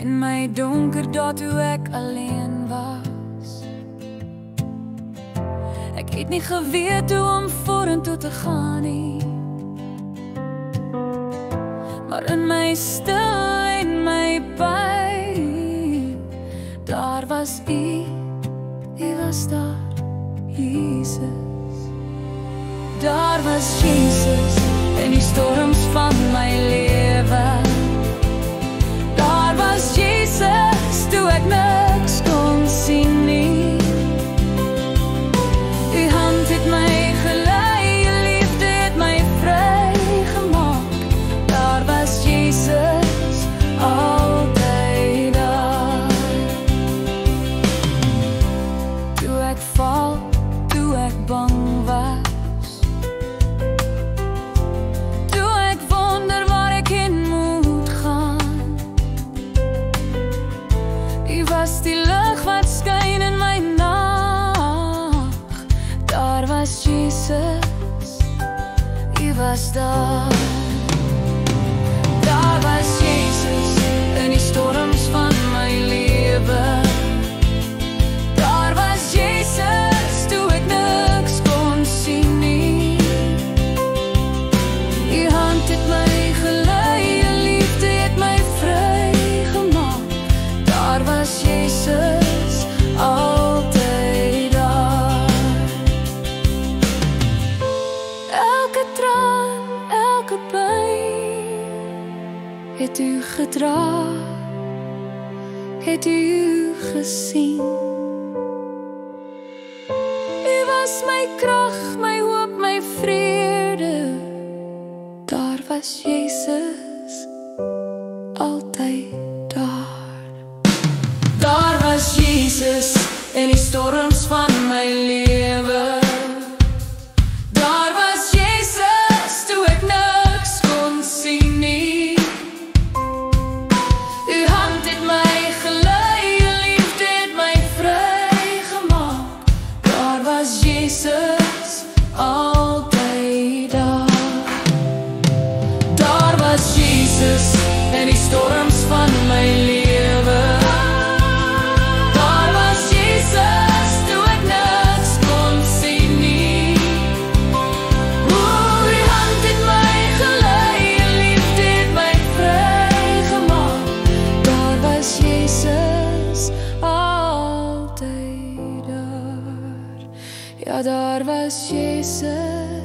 in my donker dae toe ek alleen was. Ek het nie geweet hoe om vorentoe te gaan nie, maar in my stil en my pyn, daar was U was daar, Jesus. Daar was Jesus in die storms van my lewe. Daar was Jesus toe ek niks kon sien nie. U hand het my gelei, U liefde het my vrygemaak. Daar was Jesus altyd daar. Toe ek val, toe ek bang was, was die lig wat skyn in my nag. Daar was Jesus, U was daar. Daar was Jesus in die storms van my lewe. Daar was Jesus toe ek niks kon sien nie. U hand het my gelei, U liefde het my vrygemaak. Daar was Jesus altyd daar. Elke traan, elke pyn het U gedra, het U gesien. U was my krag, my hoop, my vrede. Daar was Jesus altyd daar. Daar was Jesus in die storms van my lewe. Daar was Jesus toe ek niks kon sien nie. U hand het my gelei, U liefde het my vrygemaak. Daar was Jesus altyd daar. Daar was Jesus in die storms van my lewe. Ja, daar was Jesus.